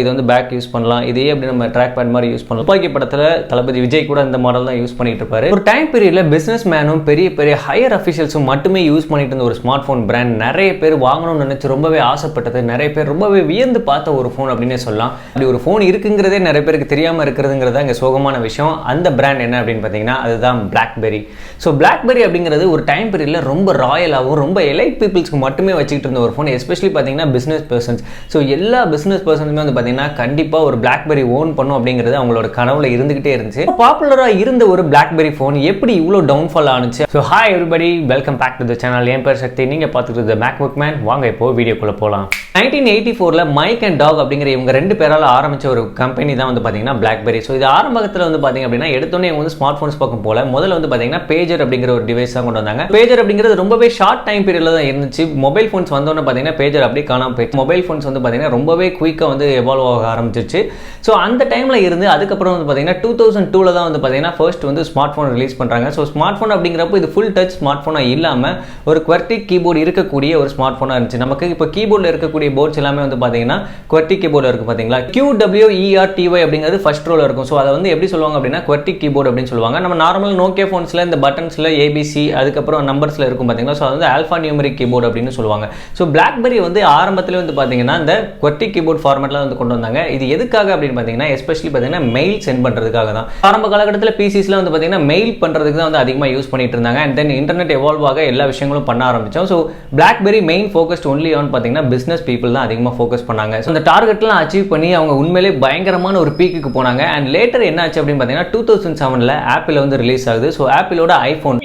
இது வந்து bag use பண்ணலாம், இதே அப்படி நம்ம ட்ராக் பேட் மாதிரி யூஸ் பண்ணலாம். துப்பாக்கி படத்தில் தளபதி விஜய் கூட இந்த மாடல் தான் யூஸ் பண்ணிட்டு இருப்பாரு. ஒரு டைம் பீரியட்ல பிசினஸ் மேனும் பெரிய பெரிய ஹையர் அஃபிஷியல்ஸும் மட்டுமே யூஸ் பண்ணிட்டு இருந்த ஒரு ஸ்மார்ட் ஃபோன் பிராண்ட் நிறைய பேர் வாங்கணும்னு நினைச்சு ரொம்பவே ஆசைப்பட்டது, நிறைய பேர் ரொம்பவே வியந்து பார்த்த ஒரு ஃபோன் அப்படின்னே சொல்லலாம். அப்படி ஒரு ஃபோன் இருக்குங்கிறதே நிறைய பேருக்கு தெரியாமல் இருக்கிறதுங்கிறதா இங்கே சோகமான விஷயம். அந்த பிராண்ட் என்ன அப்படின்னு பார்த்தீங்கன்னா அதுதான் பிளாக்பெரி. ஸோ பிளாக்பெரி அப்படிங்கிறது ஒரு டைம் பீரியட்ல ரொம்ப ராயலாகவும் ரொம்ப எலைட் பீப்புள்ஸ்க்கு மட்டுமே வச்சுக்கிட்டு இருந்த ஒரு ஃபோன். எஸ்பெஷலி பார்த்தீங்கன்னா பிஸ்னஸ் பர்சன்ஸ். ஸோ எல்லா பிஸ்னஸ் பர்சன்ஸுமே வந்து கண்டிப்பாக ஒரு பிளாக்பெரி ஓன் பண்ணும் அப்படிங்கிறது அவங்களோட கனவுல இருந்துகிட்டே இருந்துச்சு. பாப்புலராக இருந்த ஒரு பிளாக்பெரி ஃபோன் எப்படி இவ்வளோ டவுன்ஃபால் ஆனிச்சு? So hi everybody, welcome back to the channel. என் பேர் சக்தி, நீங்கள் பார்த்துட்டு மேக்புக் மேன். வாங்க இப்போ வீடியோக்குள்ளே போகலாம். 1984 மைக் அண்ட் டாக் அப்படிங்கிற இவங்க ரெண்டு பேரால் ஆரம்பிச்ச ஒரு கம்பெனி தான் வந்து பார்த்தீங்கன்னா பிளாக்பெரி. ஸோ இது ஆரம்பத்தில் வந்து பார்த்தீங்க அப்படின்னா எடுத்தோன்னே இவங்க வந்து ஸ்மார்ட் ஃபோன்ஸ் பக்கம் போல முதல்ல வந்து பார்த்தீங்கன்னா பேஜர் அப்படிங்கிற ஒரு டிவைஸ் தான் கொண்டு வந்தாங்க. பேஜர் அப்படிங்கிறது ரொம்பவே ஷார்ட் டைம் பீரியட்ல தான் இருந்துச்சு. மொபைல் ஃபோன்ஸ் வந்தோன்னு பார்த்தீங்கன்னா பேஜர் அப்படியே காணாம போயிடுச்சு. மொபைல் ஃபோன்ஸ் வந்து பார்த்தீங்கன்னா ரொம்பவே குயிக்காக வந்து எவால்வ் ஆக ஆரம்பிச்சிருச்சு. ஸோ அந்த டைமில் இருந்து அதுக்கப்புறம் வந்து பார்த்தீங்கன்னா 2002 தான் வந்து பார்த்தீங்கன்னா ஃபர்ஸ்ட் வந்து ஸ்மார்ட் ஃபோன் ரிலீஸ் பண்ணுறாங்க. ஸோ ஸ்மார்ட் ஃபோன் அப்படிங்கிறப்போ இது ஃபுல் டச் ஸ்மார்ட் ஃபோனாக இல்லாமல் ஒரு QWERTY கீபோர்டு இருக்கக்கூடிய ஒரு ஸ்மார்ட் ஃபோனாக இருந்துச்சு. நமக்கு இப்போ கீபோர்டில் இருக்கக்கூடிய போர்ட்ஸ் எல்லாமே வந்து பார்த்தீங்கன்னா QWERTY கீபோர்டு இருக்கு பார்த்தீங்களா. QWERTY அப்படிங்கிறது ஃபர்ஸ்ட் ரோல இருக்கும். ஸோ அதை வந்து எப்படி சொல்லுவாங்க அப்படின்னா QWERTY கீபோர்டு அப்படின்னு சொல்லுவாங்க. நம்ம நார்மல் நோக்கியா ஃபோன்ஸில் இந்த பட்டன்ஸில் ABC அதுக்கப்புறம் நம்பர்ஸில் இருக்கும் பார்த்தீங்களா. ஸோ அது வந்து ஆல்ஃபா நியூமரிக் கீபோர்டு அப்படின்னு சொல்லுவாங்க. ஸோ பிளாக்பெரி வந்து ஆரம்பத்தில் வந்து பார்த்தீங்கன்னா இந்த QWERTY கீபோர்டு ஃபார்மேட்டில் வந்து கொண்டு வந்தாங்க. இது எதுக்காக அப்படின்னு பார்த்தீங்கன்னா எஸ்பெஷலி பார்த்தீங்கன்னா மெயில் சென்ட் பண்ணுறதுக்காக தான். ஆரம்ப காலகட்டத்தில் PCஸ்ல வந்து பார்த்தீங்கன்னா மெயில் பண்ணுறதுக்கு தான் வந்து அதிகமாக யூஸ் பண்ணிட்டு இருந்தாங்க. அண்ட் தென் இன்டர்நெட் எவால்வ் ஆக எல்லா விஷயங்களும் பண்ண ஆரம்பிச்சோம். So blackberry main focused only on பார்த்தீங்கன்னா பிஸ்னஸ் பீப்புள் தான் அதிகமாக ஃபோக்கஸ் பண்ணாங்க. ஸோ அந்த டார்கெட்லாம் அச்சீவ் பண்ணி அவங்க உண்மையிலே பயங்கரமான ஒரு பீக்குக்கு போனாங்க. அண்ட் லேட்டர் என்ன ஆச்சு அப்படின்னு பார்த்தீங்கன்னா 2007 ஆப்பிள் வந்து ரிலீஸ் ஆகுது. ஸோ ஆப்பிளோட iPhone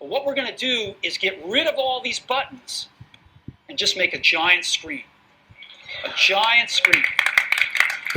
But what we're going to do is get rid of all these buttons and just make a giant screen. A giant screen.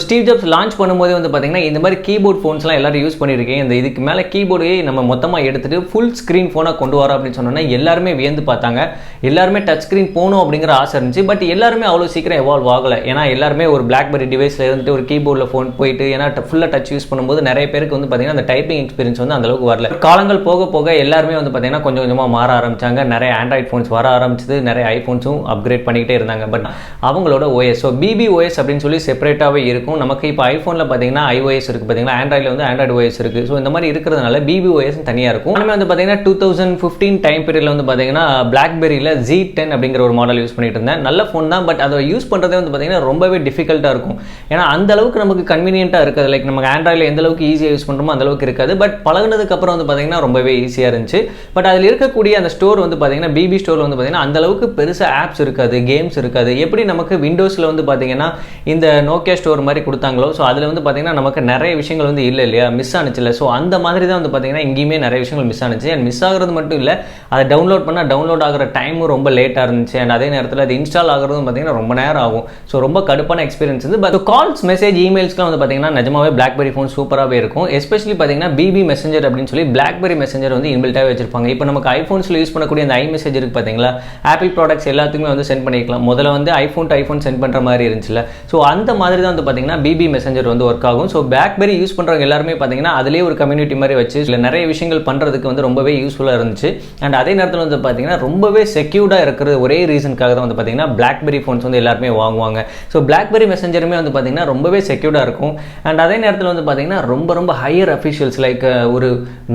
Steve jobs launch பண்ணும்போது வந்து பார்த்தீங்கன்னா இந்த மாதிரி கீபோர்ட் ஃபோன்ஸ்லாம் எல்லாரும் யூஸ் பண்ணியிருக்கேன், இந்த இதுக்கு மேலே கீபோர்டே நம்ம மொத்தமாக எடுத்துகிட்டு ஃபுல் ஸ்க்ரீன் ஃபோனாக கொண்டு வரோம் அப்படின்னு சொன்னோன்னா எல்லாருமே வியந்து பார்த்தாங்க. எல்லாருமே டச் ஸ்க்ரீன் போகணும் அப்படிங்கிற ஆசை இருந்துச்சு. பட் எல்லாருமே அவ்வளோ சீக்கிரம் எவால்வ் ஆகலை. ஏன்னா எல்லாருமே ஒரு பிளாக்பெரி டிவைஸில் இருந்துட்டு ஒரு கீபோர்டில் ஃபோன் போயிட்டு ஏன்னா ஃபுல்லாக டச் யூஸ் பண்ணும்போது நிறைய பேருக்கு வந்து பார்த்தீங்கன்னா அந்த டைப்பிங் எக்ஸ்பீரியன்ஸ் வந்து அந்தளவுக்கு வரல. காலங்கள் போக போக எல்லாருமே வந்து பார்த்தீங்கன்னா கொஞ்சம் கொஞ்சமாக மாற ஆரம்பிச்சாங்க. நிறைய ஆண்ட்ராய்ட் ஃபோன்ஸ் வர ஆரம்பிச்சது, நிறைய ஐஃபோன்ஸும் அப்கிரேட் பண்ணிக்கிட்டே இருந்தாங்க. பட் அவங்களோட OS, ஸோ BBOS அப்படின்னு சொல்லி செப்பரேட்டாகவே இருக்கும். நமக்கு இப்போ ஐஃபோனில் பார்த்தீங்கன்னா iOS இருக்குது, பார்த்தீங்கன்னா ஆண்ட்ராய்டில் வந்து ஆண்ட்ராய்டு OS இருக்குது. ஸோ இந்த மாதிரி இருக்கிறதுனால BBOS தனியாக இருக்கும். அதுமாதிரி வந்து பார்த்தீங்கன்னா 2015 டைம் பீரியடில் வந்து பார்த்தீங்கன்னா பிளாக்பெரியில் Z10 அப்படிங்கிற ஒரு மாடல் யூஸ் பண்ணிட்டு இருந்தேன். நல்ல ஃபோன் தான், பட் அதை யூஸ் பண்ணுறதே வந்து பார்த்தீங்கன்னா ரொம்பவே டிஃபிகல்ட்டாக இருக்கும். ஏன்னா அந்த அளவுக்கு நமக்கு கன்வீனியன்ட்டாக இருக்காது. லைக் நமக்கு ஆண்ட்ராய்டில் எந்த அளவுக்கு ஈஸியாக யூஸ் பண்ணுறோமோ அந்த அளவுக்கு இருக்காது. பட் பழகினதுக்கு அப்புறம் வந்து பார்த்தீங்கன்னா ரொம்பவே ஈஸியாக இருந்துச்சு. பட் அதில் இருக்கக்கூடிய அந்த ஸ்டோர் வந்து பார்த்தீங்கன்னா BB ஸ்டோரில் வந்து பார்த்தீங்கன்னா அந்த அளவுக்கு பெருசாக ஆப்ஸ் இருக்காது, கேம்ஸ் இருக்காது. எப்படி நமக்கு விண்டோஸில் வந்து பார்த்தீங்கன்னா இந்த நோக்கியா ஸ்டோர் மாதிரி கொடுத்தாங்களோ, ஸோ அதில் வந்து பார்த்தீங்கன்னா நமக்கு நிறைய விஷயங்கள் வந்து இல்லை இல்லையா, மிஸ் ஆனிச்சுல. ஸோ அந்த மாதிரி தான் வந்து பார்த்தீங்கன்னா இங்கேயுமே நிறைய விஷயங்கள் மிஸ் ஆனிச்சு. அண்ட் மிஸ் ஆகிறது மட்டும் இல்லை, அதை டவுன்லோட் பண்ணால் டவுன்லோட் ஆகிற டைமும் ரொம்ப லேட்டாக இருந்துச்சு. அண்ட் அதே நேரத்தில் அது இன்ஸ்டால் ஆகிறதும் பார்த்தீங்கன்னா ரொம்ப நேரம் ஆகும். ஸோ ரொம்ப கடுப்பான எக்ஸ்பீரியன்ஸ் இருந்து. பட் கால்ஸ், மெசேஜ், இமெயில்ஸ்லாம் வந்து பார்த்தீங்கன்னா நிஜமாவே பிளாக்பெரி ஃபோன் சூப்பராகவே இருக்கும். எஸ்பெஷலி பார்த்தீங்கன்னா BB மெசஞ்சர் அப்படின்னு சொல்லி பிளாக்பெரி மெசஞ்சர் வந்து இன்பில்ட்டாகவே வச்சிருப்பாங்க. இப்போ நமக்கு ஐஃபோன்ஸில் யூஸ் பண்ணக்கூடிய அந்த iMessage இருக்குது பார்த்தீங்களா, ஆப்பிள் ப்ராடக்ட்ஸ் எல்லாத்துக்குமே வந்து சென்ட் பண்ணிக்கலாம். முதல்ல வந்து ஐஃபோன் டு ஐஃபோன் சென்ட் பண்ணுற மாதிரி இருந்துச்சுல. ஸோ அந்த மாதிரி தான் வந்து பார்த்தீங்கன்னா BB மெசஞ்சர் வந்து ஒர்க் ஆகும். ஸோ பிளாக்பெரி யூஸ் பண்ணுறவங்க எல்லாருமே பார்த்தீங்கன்னா அதிலே ஒரு கம்யூனிட்டி மாதிரி வச்சு இல்லை நிறைய விஷயங்கள் பண்ணுறதுக்கு வந்து ரொம்பவே யூஸ்ஃபுல்லாக இருந்துச்சு. அண்ட் அதே நேரத்தில் வந்து பார்த்தீங்கன்னா ரொம்பவே செக்யூர்டாக இருக்கிற ஒரே ரீசனுக்காக தான் வந்து பார்த்தீங்கன்னா பிளாக்பெரி ஃபோன்ஸ் வந்து எல்லாருமே வாங்குவாங்க. ஸோ பிளாக்பெரி மெசஞ்சருமே வந்து பார்த்தீங்கன்னா ரொம்பவே செக்யூர்டாக இருக்கும். அண்ட் அதே நேரத்தில் வந்து பார்த்தீங்கன்னா ரொம்ப ஹையர் அஃபிஷியல்ஸ் லைக் ஒரு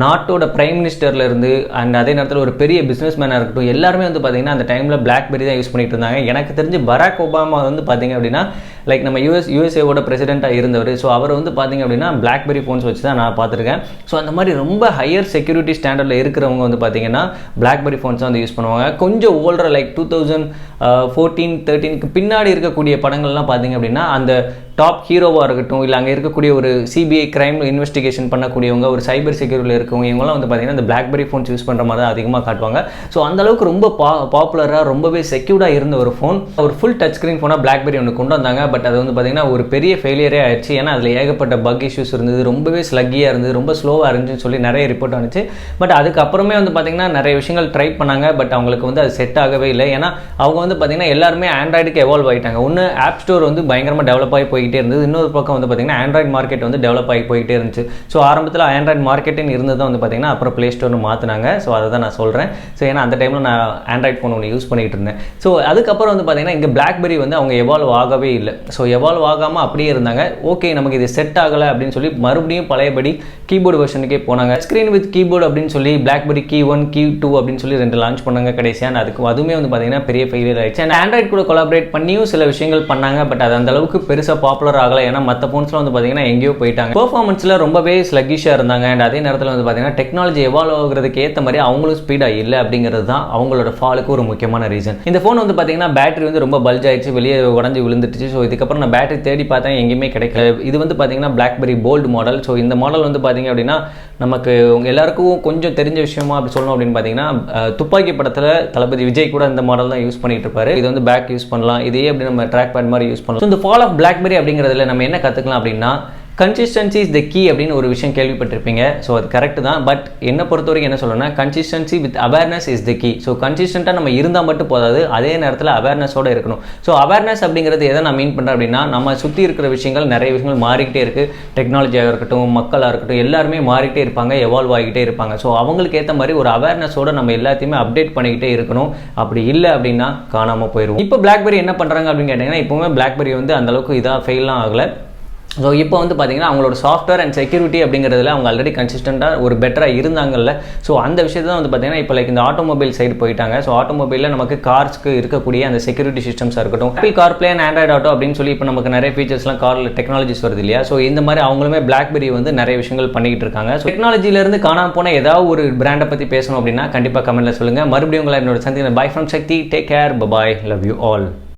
நாட்டோட பிரைம் மினிஸ்டர்ல இருந்து அண்ட் அதே நேரத்தில் ஒரு பெரிய பிஸ்னஸ் மேனாக இருக்கட்டும் எல்லாருமே வந்து பார்த்தீங்கன்னா அந்த டைமில் பிளாக்பெரி தான் யூஸ் பண்ணிட்டு இருந்தாங்க. எனக்கு தெரிஞ்சு பராக் ஒபாமா வந்து பார்த்தீங்க அப்படின்னா லைக் நம்ம USA பிரசிடென்ட்டாக இருந்தவர். ஸோ அவர் வந்து பார்த்தீங்க அப்படின்னா பிளாக்பெரி ஃபோன்ஸ் வச்சு தான் நான் பார்த்துருக்கேன். ஸோ அந்த மாதிரி ரொம்ப ஹையர் செக்யூரிட்டி ஸ்டாண்டர்டில் இருக்கிறவங்க வந்து பார்த்தீங்கன்னா பிளாக்பெரி ஃபோன்ஸ் தான் வந்து யூஸ் பண்ணுவாங்க. கொஞ்சம் ஓல்டர் லைக் 2014, 13க்கு பின்னாடி இருக்கக்கூடிய படங்கள்லாம் பார்த்தீங்க அப்படின்னா அந்த டாப் ஹீரோவாக இருக்கட்டும் இல்லை அங்கே இருக்கக்கூடிய ஒரு CBI கிரைம் இன்வெஸ்டிகேஷன் பண்ணக்கூடியவங்க, ஒரு சைபர் செக்யூரிட்டியில் இருக்கவங்க, இவங்களாம் வந்து பார்த்தீங்கன்னா இந்த பிளாக்பெரி ஃபோன்ஸ் யூஸ் பண்ணுற மாதிரி தான் அதிகமாக காட்டுவாங்க. ஸோ அந்தளவுக்கு ரொம்ப பாப்புலராக ரொம்பவே செக்யூர்டாக இருந்த ஒரு ஃபோன், ஒரு ஃபுல் டச் ஸ்க்ரீன் ஃபோனாக பிளாக்பெரி ஒன்று கொண்டு வந்தாங்க. பட் அது வந்து பார்த்தீங்கன்னா ஒரு பெரிய ஃபெயிலியரே ஆயிடுச்சு. ஏன்னா அதில் ஏகப்பட்ட பக் இஷ்யூஸ் இருந்தது, ரொம்பவே ஸ்லக்கியாக இருந்தது, ரொம்ப ஸ்லோவாக இருந்துச்சுன்னு சொல்லி நிறைய ரிப்போர்ட் ஆனிச்சு. பட் அதுக்கப்புறமே வந்து பார்த்தீங்கன்னா நிறைய விஷயங்கள் ட்ரை பண்ணாங்க. பட் அவங்களுக்கு வந்து அது செட் ஆகவே இல்லை. ஏன்னா அவங்க வந்து பார்த்தீங்கன்னா எல்லாருமே ஆண்ட்ராய்டுக்கு எவால்வ் ஆகிட்டாங்க. ஒன்று ஆப் ஸ்டோர் வந்து பயங்கரமாக டெவலப் ஆகி போய்கிட்டு போய்கிட்டே இருந்தது. இன்னொரு பக்கம் வந்து பார்த்தீங்கன்னா ஆண்ட்ராய்ட் மார்க்கெட் வந்து டெவலப் ஆகி போய்கிட்டே இருந்துச்சு. ஸோ ஆரம்பத்தில் ஆண்ட்ராய்ட் மார்க்கெட்டுன்னு இருந்தது வந்து பார்த்தீங்கன்னா அப்புறம் ப்ளே ஸ்டோர்னு மாற்றினாங்க. ஸோ அதை தான் நான் சொல்கிறேன். ஸோ ஏன்னா அந்த டைமில் நான் ஆண்ட்ராய்ட் ஃபோன் ஒன்று யூஸ் பண்ணிகிட்டு இருந்தேன். ஸோ அதுக்கப்புறம் வந்து பார்த்தீங்கன்னா இங்கே பிளாக்பெரி வந்து அவங்க எவால்வ் ஆகவே இல்லை. ஸோ எவால்வ் ஆகாமல் அப்படியே இருந்தாங்க. ஓகே நமக்கு இது செட் ஆகலை அப்படின்னு சொல்லி மறுபடியும் பழையபடி கீபோர்டு வெர்ஷனுக்கே போனாங்க. ஸ்க்ரீன் வித் கீபோர்டு அப்படின்னு சொல்லி பிளாக்பெரி கீ 1 கீ 2 அப்படின்னு சொல்லி 2 லான்ச் பண்ணாங்க கடைசியாக. அதுவுமே வந்து பார்த்தீங்கன்னா பெரிய ஃபெயிலியர் ஆயிடுச்சு. அண்ட் ஆண்ட்ராய்ட் கூட கொலாபரேட் பண்ணியும் சில விஷயங்கள் பண்ணாங்க. பட் அது அந்த அளவுக்கு பெருசாக பாப்புலர் ஆகலை. ஏன்னா மற்ற ஃபோன்ஸ்லாம் வந்து பார்த்தீங்கன்னா எங்கேயோ போயிட்டாங்க. பெர்ஃபார்மன்ஸில் ரொம்பவே ஸ்லக்கிஷாக இருந்தாங்க. அண்ட் அதே நேரத்தில் வந்து பார்த்தீங்கன்னா டெக்னாலஜி எவால்வ் ஆகிறதுக்கு ஏற்ற மாதிரி அவங்களும் ஸ்பீடாக இல்லை அப்படிங்கிறது தான் அவங்களோட ஃபாலுக்கு ஒரு முக்கியமான ரீசன். இந்த ஃபோன் வந்து பார்த்தீங்கன்னா பேட்டரி வந்து ரொம்ப பல்ஜ் ஆயிடுச்சு, வெளியே உடஞ்சி விழுந்துடுச்சு. ஸோ இதுக்கப்புறம் நான் பேட்டரி தேடி பார்த்தேன், எங்கேயுமே கிடைக்கல. இது வந்து பார்த்தீங்கன்னா பிளாக்பெரி போல்டு மாடல். ஸோ இந்த மாடல் வந்து பார்த்தீங்க அப்படின்னா நமக்கு எல்லாருக்கும் கொஞ்சம் தெரிஞ்ச விஷயமா அப்படி சொல்லணும் அப்படின்னு பார்த்தீங்கன்னா துப்பாக்கி படத்தில் தளபதி விஜய் கூட இந்த மாடல் தான் யூஸ் பண்ணிட்டு இருப்பாரு. இது வந்து பேக் யூஸ் பண்ணலாம், இதே அப்படி நம்ம ட்ராக் பேட் மாதிரி யூஸ் பண்ணலாம். இந்த ஃபால் ஆஃப் பிளாக்பெரி அப்படிங்கிறதுல நம்ம என்ன கற்றுக்கலாம் அப்படின்னா கன்சிஸ்டன்சி இஸ் த கீ அப்படின்னு ஒரு விஷயம் கேள்விப்பட்டிருப்பீங்க. ஸோ அது கரெக்ட் தான். பட் என்னை பொறுத்த வரைக்கும் என்ன சொல்லணும்னா consistency with awareness is the key. So கன்சிஸ்டண்ட்டாக நம்ம இருந்தால் மட்டும் போதாது, அதே நேரத்தில் அவேர்னஸோடு இருக்கணும். ஸோ அவேர்னஸ் அப்படிங்கிறது எதை நான் மீன் பண்ணுறேன் அப்படின்னா நம்ம சுற்றி இருக்கிற விஷயங்கள் நிறைய விஷயங்கள் மாறிக்கிட்டே இருக்குது. டெக்னாலஜியாக இருக்கட்டும், மக்களாக இருக்கட்டும், எல்லாருமே மாறிக்கிட்டே இருப்பாங்க, எவால்வ் ஆகிக்கிட்டே இருப்பாங்க. ஸோ அவங்களுக்கு ஏற்ற மாதிரி ஒரு அவேர்னஸோடு நம்ம எல்லாத்தையுமே அப்டேட் பண்ணிக்கிட்டே இருக்கணும். அப்படி இல்லை அப்படின்னா காணாமல் போயிடும். இப்போ பிளாக்பெரி என்ன பண்ணுறாங்க அப்படின்னு கேட்டிங்கன்னா இப்போவுமே பிளாக்பெரி வந்து அந்தளவுக்கு இதாக ஃபெயிலாம் ஆகலை. ஸோ இப்போ வந்து பார்த்தீங்கன்னா அவங்களோட சாஃப்ட்வேர் அண்ட் செக்யூரிட்டி அப்படிங்கிறதுல அவங்க ஆல்ரெடி கன்சிஸ்டண்ட்டாக ஒரு பெட்டராக இருந்தாங்கல்ல. ஸோ அந்த விஷயத்தை தான் வந்து பார்த்தீங்கன்னா இப்போ லைக் இந்த ஆட்டோமொபைல் சைடு போயிட்டாங்க. ஸோ ஆட்டோமொபைலில் நமக்கு கார்ஸ்க்கு இருக்கக்கூடிய அந்த செக்யூரிட்டி சிஸ்டம்ஸாக இருக்கட்டும், apple CarPlay and Android auto அப்படின்னு சொல்லி இப்போ நமக்கு நிறைய ஃபீச்சர்ஸ்லாம் காரில் டெக்னாலஜிஸ் வருது இல்லையா. ஸோ இந்த மாதிரி அவங்களுமே பிளாக்பெரி வந்து நிறைய விஷயங்கள் பண்ணிக்கிட்டு இருக்காங்க. ஸோ டெக்னாலஜிலேருந்து காணாமல் போன ஏதாவது ஒரு பிராண்டை பற்றி பேசணும் அப்படின்னா கண்டிப்பாக கமெண்ட்டில் சொல்லுங்கள். மறுபடியும் உங்களை என்னோட சந்திக்கிறேன். Bye from Shakti. Take care. Bye bye. Love you all.